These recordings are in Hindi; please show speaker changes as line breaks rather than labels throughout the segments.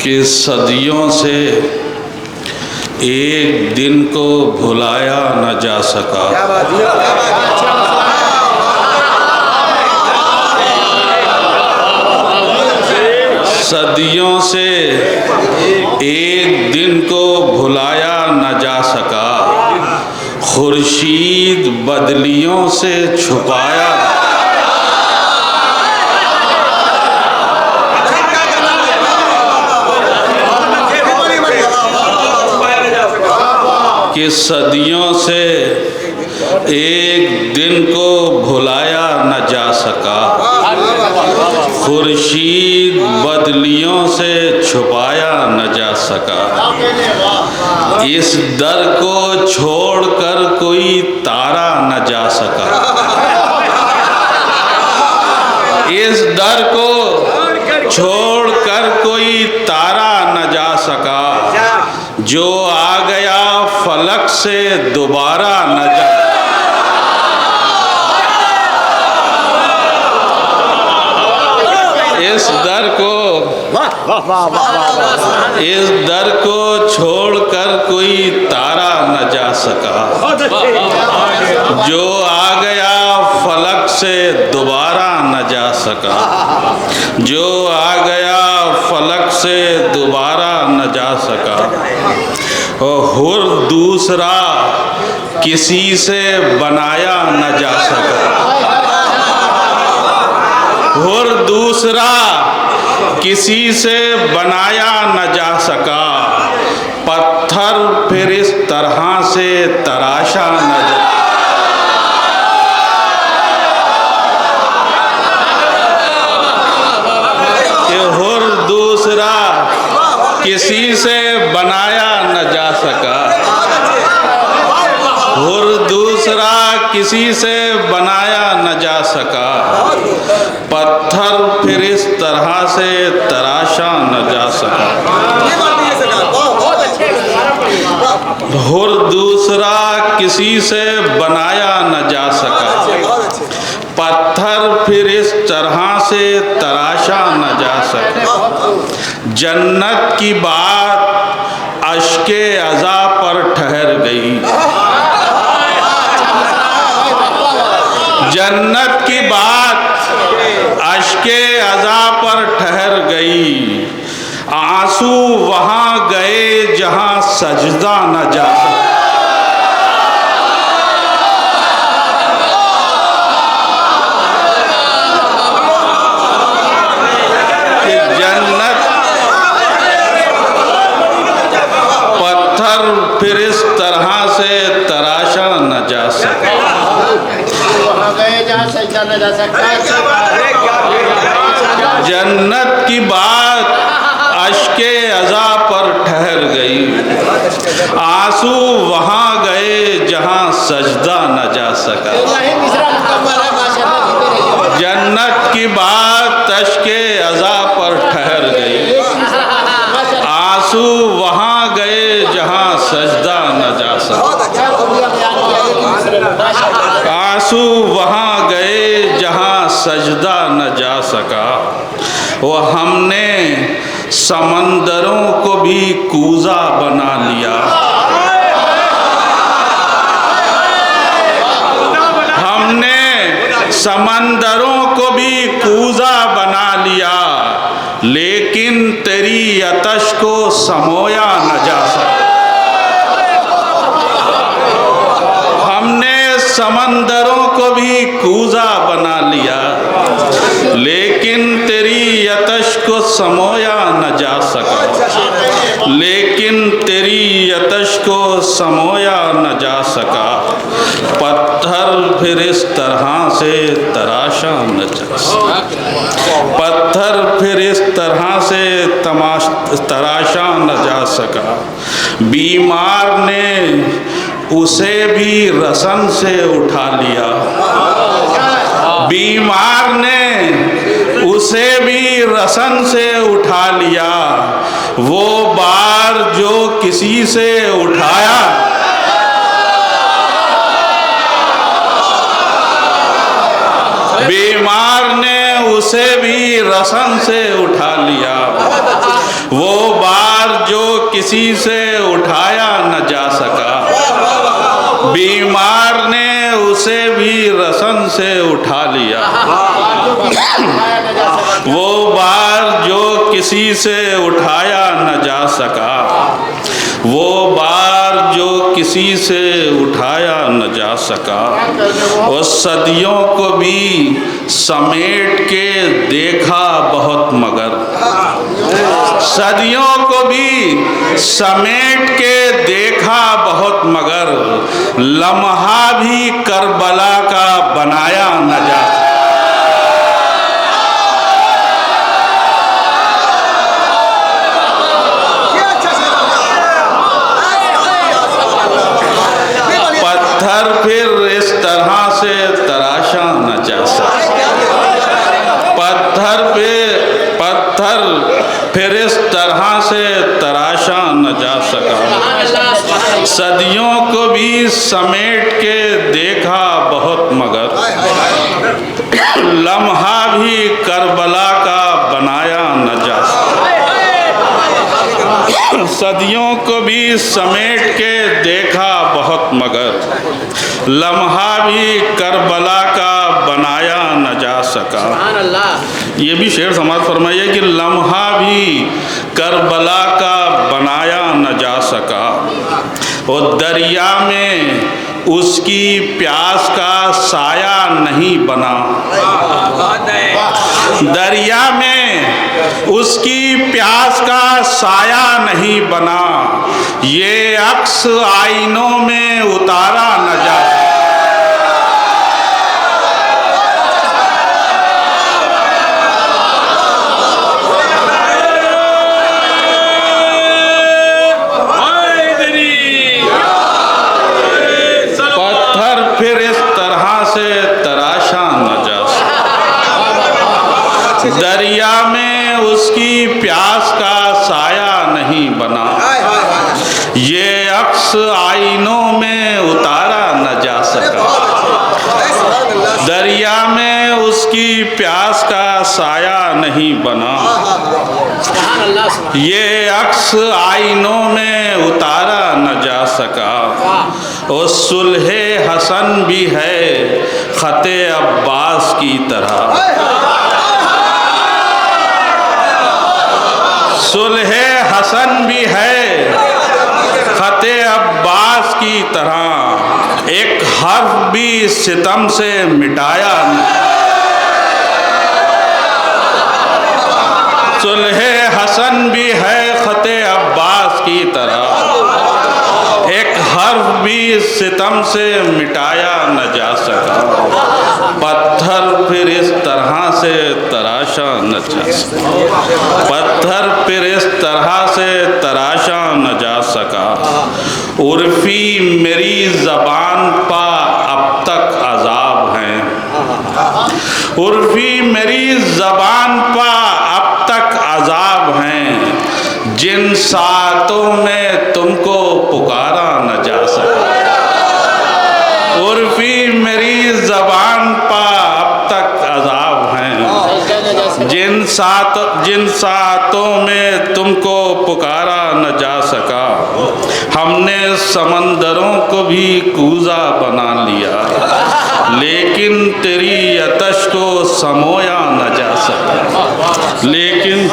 कि सदियों से एक दिन को भुलाया न जा सका। सदियों से एक दिन को भुलाया न जा सका, खुर्शीद बदलियों से छुपाया कि सदियों से एक दिन को भुलाया न जा सका, खुर्शीद बदलियों से छुपाया न जा सका। इस दर को छोड़कर कोई तारा न जा सका, इस दर को छोड़कर कोई तारा न जा सका, जो आ गया फलक से दोबारा न जा। इस दर को छोड़कर कोई तारा न जा सका, जो आ गया फलक से दोबारा न जा सका, जो आ गया फलक से दोबारा न जा सका। हुर दूसरा किसी से बनाया न जा सका, हुर दूसरा किसी से बनाया न जा सका, पत्थर फिर इस तरह से तराशा न जा। हुर दूसरा किसी से बनाया न जा सका, हुर दूसरा किसी से बनाया न जा सका, पत्थर फिर इस तरह से तराशा न जा सका। हुर दूसरा किसी से बनाया न जा सका, पत्थर फिर इस तरह से तराशा न जा सका। जन्नत की बात अश्के अज़ा पर ठहर गई, जन्नत की बात अश्के अज़ा पर ठहर गई, आंसू वहाँ गए जहाँ सजदा न जा सका। जन्नत पत्थर फिर इस तरह से तराशा न जा सका, जन्नत की बात अश्के अज़ा पर ठहर गई, आंसू वहाँ गए जहाँ सजदा न जा सका। जन्नत की बात अश्के अज़ा पर ठहर गई, आंसू वहाँ गए जहाँ सजदा न जा सका, आंसू वहाँ गए जहाँ सजदा न जा सका। वो हमने समंदरों को भी कूज़ा बना लिया, हमने समंदरों को भी कूज़ा बना लिया, लेकिन तेरी आतश को समोया न जा सका। हमने समंदरों को भी कूज़ा बना लिया, लेकिन तेरी आतश को समोया न जा सका, लेकिन तेरी आतश को समोया न जा सका, पत्थर फिर इस तरह से तराशा न जा सका, पत्थर फिर इस तरह से तराशा न जा सका। बीमार ने उसे भी रसन से उठा लिया, बीमार ने उसे भी रसन से उठा लिया, वो बार जो किसी से उठाया, बीमार ने उसे भी रसन से उठा लिया, वो किसी से उठाया न जा सका, बीमार ने उसे भी रसन से उठा लिया। वो बार जो किसी से उठाया न जा सका, वो बार जो किसी से उठाया न जा सका, वो सदियों को भी समेट के देखा बहुत मगर, सदियों को भी समेट के देखा बहुत मगर, लम्हा भी करबला का बनाया न जा सका। पत्थर फिर इस तरह से तराशा न जा सका, पत्थर फिर इस तरह से तराशा न जा सका, सदियों को भी समेट के देखा बहुत मगर, लम्हा भी करबला का बनाया न जा सका, सदियों को भी समेट के देखा बहुत मगर, लम्हा भी करबला का बनाया न जा सका। ये भी शेर समाज फरमाइए कि लम्हा भी करबला का बनाया न जा सका, और दरिया में उसकी प्यास का साया नहीं बना, दरिया में उसकी प्यास का साया नहीं बना, ये अक्स आईनों में उतारा न जा सका। फिर इस तरह से तराशा न जा सका, दरिया में उसकी प्यास का साया नहीं बना, ये अक्स आईनों में उतारा न जा सका, दरिया में उसकी प्यास का साया नहीं बना, ये अक्स आईनों में उतारा न जा सका। और सुलहे हसन भी है खते अब्बास की तरह, सुलहे हसन भी है खते अब्बास की तरह, एक हर्फ भी सितम से मिटाया नहीं, सुलहे हसन भी है खते अब्बास की तरह, एक हर्फ भी सितम से मिटाया न जा सका, पत्थर फिर इस तरह से तराशा न जा सका, पत्थर फिर इस तरह से तराशा न जा सका, उर्फी मेरी ज़बान पा अब तक अज़ाब हैं, उर्फी मेरी ज़बान पा अब तक अज़ाब हैं, जिन सातों में तुमको पुकारा न जा सका, उर्फी मेरी ज़बान पा अब तक अज़ाब हैं, जिन सातों में तुमको पुकारा न जा सका, हमने समंदरों को भी कूज़ा बना लिया, लेकिन तेरी आतश को समोया न जा सका, लेकिन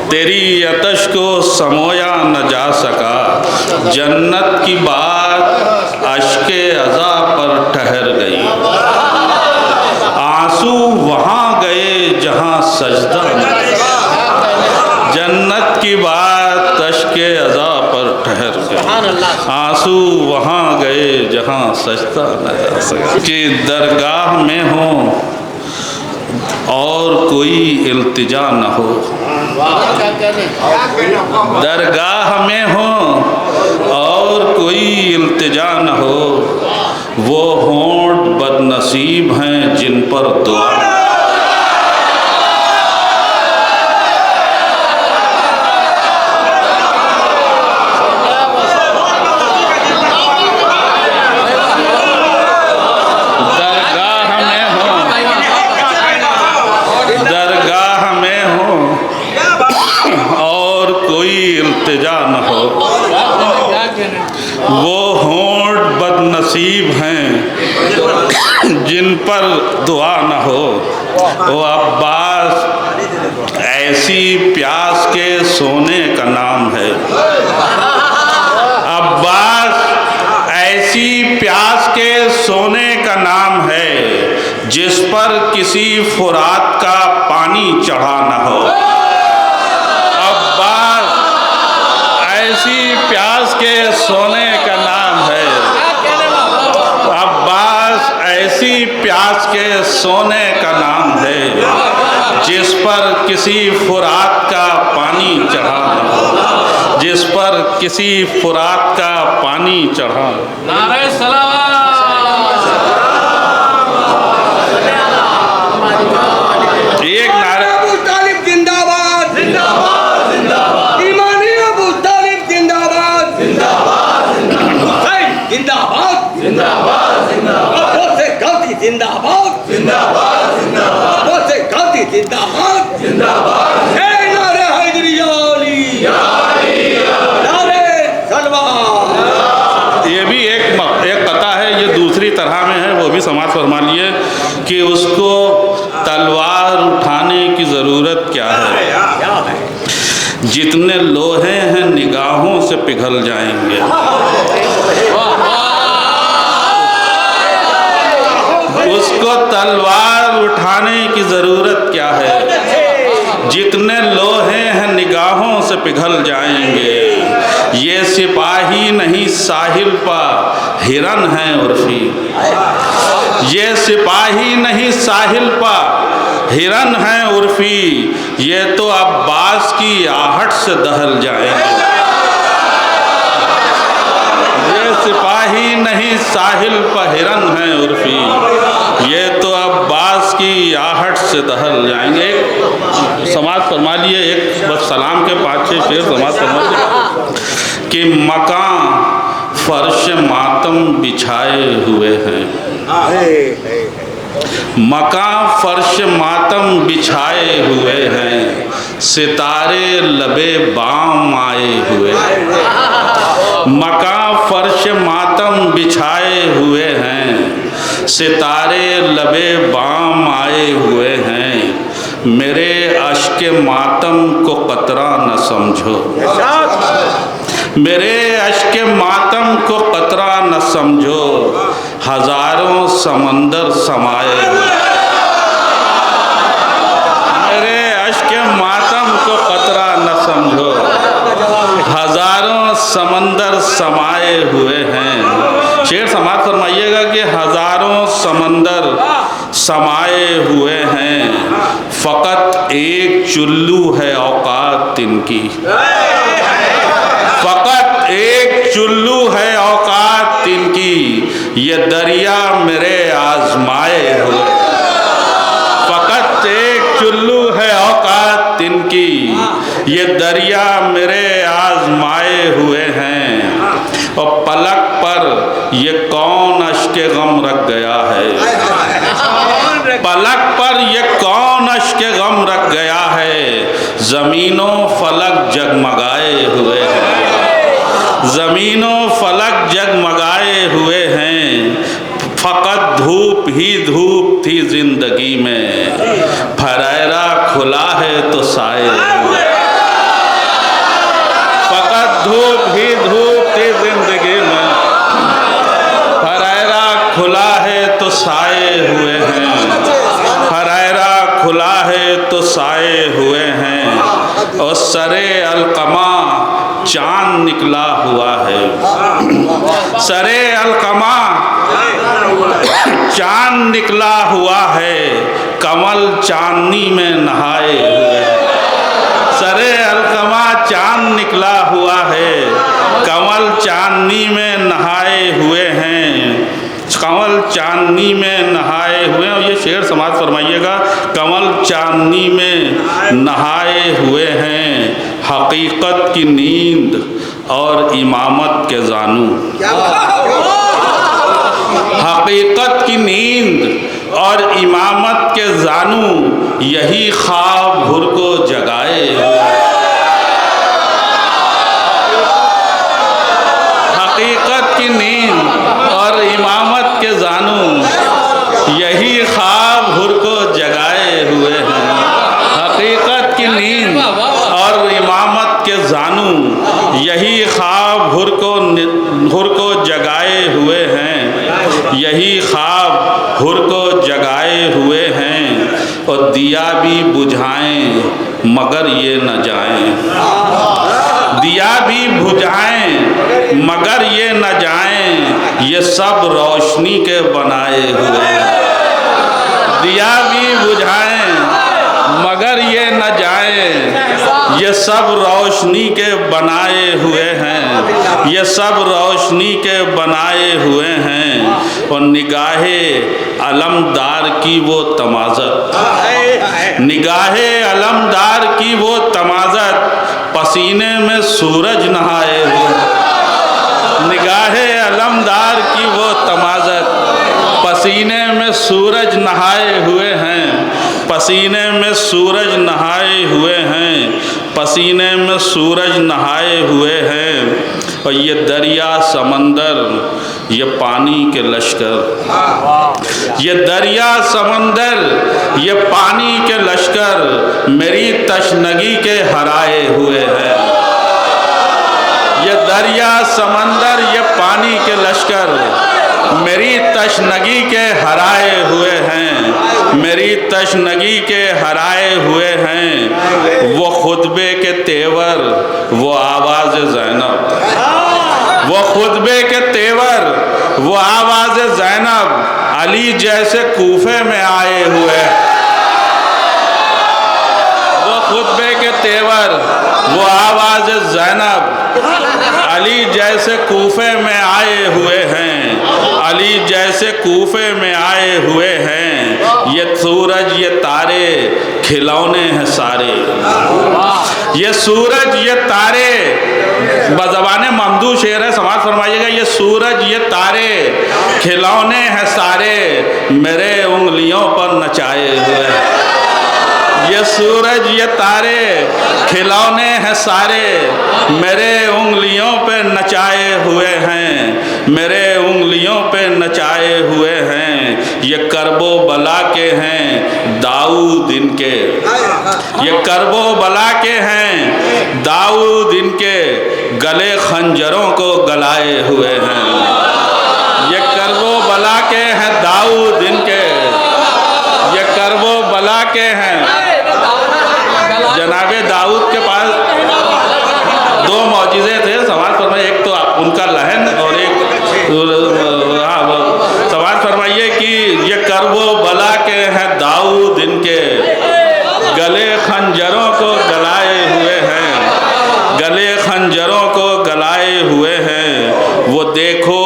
तेरी आतश को समोया न जा सका, जन्नत की बात अश्के अज़ा पर ठहर गई, आंसू वहाँ गए जहाँ सजदा न, जन्नत की बात अश्के अज़ा पर ठहर गई, आंसू वहाँ गए जहाँ सजदा न जा सका। कि दरगाह में हो और कोई इल्तिजा न हो, दरगाह में हो और कोई इल्तिजा न हो, वो होंठ बदनसीब हैं जिन पर दुआ, दरगाह में हो और कोई इल्तिजा नसीब हैं जिन पर दुआ न हो। ओ अब्बास ऐसी प्यास के सोने का नाम है। अब्बास ऐसी प्यास के सोने का नाम है जिस पर किसी फुरात का पानी चढ़ा न हो। अब्बास ऐसी प्यास के सोने का नाम है। अब्बास ऐसी प्यास के सोने का नाम है जिस पर किसी फुरात का पानी चढ़ा न हो। जिस पर किसी फुरात का पानी चढ़ा।
नारे सलाम।
एक नारे
अबू तालिब जिंदाबाद जिंदाबाद जिंदाबाद। ईमानी अबू तालिब जिंदाबाद जिंदाबाद जिंदाबाद। जिंदाबाद जिंदाबाद जिंदाबाद। से गांधी जिंदाबाद जिंदाबाद जिंदाबाद। से गांधी जिंदाबाद जिंदाबाद। हे नारे हैदरिया अली नारे सलवान।
ये भी एक कथा है, ये दूसरी तरह में है, वो भी समाज फरमा लिए कि उसको तलवार उठाने की ज़रूरत क्या है। जितने लोहे हैं निगाहों से पिघल जाएंगे। उसको तलवार उठाने की ज़रूरत क्या है। जितने लोहे हैं निगाहों से पिघल जाएंगे। ये सिपाही नहीं साहिल पर हिरन है उर्फी। ये सिपाही नहीं साहिल पर हिरन है उर्फी। ये तो अब्बास की आहट से दहल जाएंगे। ये सिपाही नहीं साहिल पर हिरन है उर्फी। ये तो अब्बास की आहट से दहल जाएंगे। समाज फरमा लिए, एक बस सलाम के 5-6 शेर समाज फरमा लिए कि मकान फर्श मातम बिछाए हुए हैं। मकान फर्श मातम बिछाए हुए हैं। सितारे लबे बाम आए हुए हैं। मकान फर्श मातम बिछाए हुए हैं। सितारे लबे बाम आए हुए हैं। मेरे अश्क मातम को कतरा न समझो। मेरे अश्क मातम को कतरा न समझो। हजारों समंदर समाए हुए। मेरे अश्क मातम को कतरा न समझो। हजारों समंदर समाए हुए हैं। शेर समाज फरमाइएगा कि हजारों समंदर समाए हुए हैं। फ़कत एक चुल्लू है औकात इनकी। फ़कत एक चुल्लू है औकात इनकी। ये दरिया मेरे आजमाए हुए। फ़कत एक चुल्लू है औकात इनकी। ये दरिया मेरे आजमाए हुए हैं। और पलक पर ये कौन अश्के गम रख गया है। पलक पर ये कौन अश्के गम रख गया है। ज़मीनों फलक जगमगाए हुए हैं। ज़मीनों फलक जगमगाए हुए हैं। फ़कत धूप ही धूप थी ज़िंदगी में। फरेरा खुला है तो साए हुए। फ़कत धूप ही धूप थी ज़िंदगी में। फरेरा खुला है तो साए हुए हैं। फरेरा खुला है तो साए हुए हैं। और सरे अलकमा चांद निकला हुआ है। सरे अलकमा चांद निकला हुआ है। कमल चांदनी में नहाए हुए हैं। सरे अलकमा चांद निकला हुआ है। कमल चांदनी में नहाए हुए हैं। कमल चांदनी में नहाए हुए हैं। और ये शेर समाज फरमाइएगा। कमल चांदनी में नहाए हुए हैं। हकीकत की नींद और इमामत के जानू। हकीकत की नींद और इमामत के जानू। यही ख्वाब भुर को जगाए हुए। हकीकत की नींद और इमामत जानू यही ख्वाब हुर को जगाए हुए हैं, यही ख्वाब हुर को जगाए हुए हैं। और दिया भी बुझाएं मगर ये न जाएं, दिया भी बुझाएं मगर ये न जाएं, ये सब रोशनी के बनाए हुए हैं। दिया भी बुझाएं मगर ये न जाएं, ये सब रोशनी के बनाए हुए हैं, ये सब रोशनी के बनाए हुए हैं। और निगाहे अलमदार की वो तमाज़त, निगाहे अलमदार की वो तमाज़त, पसीने में सूरज नहाए हुए। निगाहे अलमदार की वो तमाज़त, पसीने में सूरज नहाए हुए हैं, पसीने में सूरज नहाए हुए हैं, पसीने में सूरज नहाए हुए हैं। और ये दरिया समंदर, ये पानी के लश्कर, ये दरिया समंदर, ये पानी के लश्कर, मेरी तशनगी के हराए हुए हैं। ये दरिया समंदर, ये पानी के लश्कर, मेरी तशनगी के हराए हुए हैं, मेरी तशनगी के हराए हुए हैं। वो खुतबे के तेवर, वो आवाज़ ज़ैनब, वो खुतबे के तेवर, वो आवाज़ ज़ैनब, अली जैसे कूफे में आए हुए। वो खुतबे के तेवर, वो आवाज़ ज़ैनब, अली जैसे कूफे में आए हुए हैं, अली जैसे कूफे में आए हुए हैं। ये सूरज ये तारे खिलौने हैं सारे, ये सूरज ये तारे, बज़बाने ममदू शेर है, समाज फरमाइएगा। ये सूरज ये तारे खिलौने हैं सारे, मेरे उंगलियों पर नचाए हुए। ये सूरज ये तारे खिलौने हैं सारे, मेरे उंगलियों पे नचाए हुए हैं, मेरे उंगलियों पे नचाए हुए हैं। ये करबो बला के हैं दाऊद इनके, ये करबो बला के हैं दाऊद इनके, गले खंजरों को गलाए हुए हैं। ये करबो बला के हैं दाऊद इनके, ये करबो बला के हैं। जनाबे दाऊद के पास दो मौजिज़े थे, समाज फरमाइए, एक तो उनका लहन और एक समाज फरमाइए कि ये करबो बला के हैं दाऊद इनके, गले खंजरों को गलाए हुए हैं, गले खंजरों को गलाए हुए हैं। वो देखो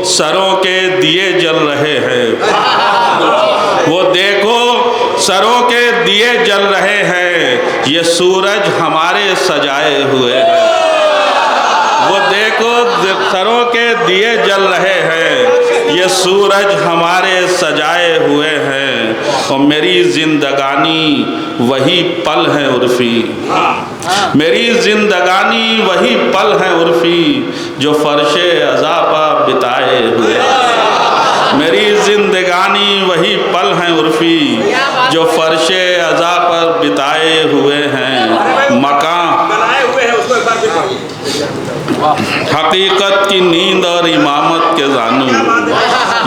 सरों के दिए जल रहे हैं, वो देखो सरों के दिए जल रहे हैं, ये सूरज हमारे सजाए हुए हैं। वो देखो सरों के दिए जल रहे हैं, ये सूरज हमारे सजाए हुए हैं। और मेरी जिंदगानी वही पल है उर्फी, मेरी जिंदगानी वही पल है उर्फी, जो फर्शे अज़ा पर बिताए हुए। मेरी जिंदगानी वही पल हैं उर्फी, जो फर्शे अज़ा पर बिताए हुए हैं। मकान हकीकत की नींद और इमामत के जानू,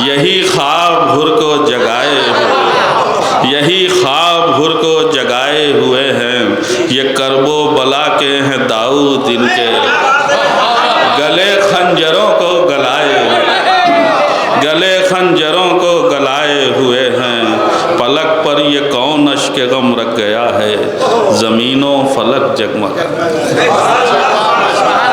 यही ख्वाब हुर को जगाए हुए, यही ख्वाब हुर को जगाए हुए हैं। ये करबो बला के हैं दाऊद इनके, गले खंजरों को गलाए हुए, गले खंजरों को गलाए हुए हैं। पलक पर ये कौन अश्क गम रख गया है, ज़मीनों फलक जगमगा।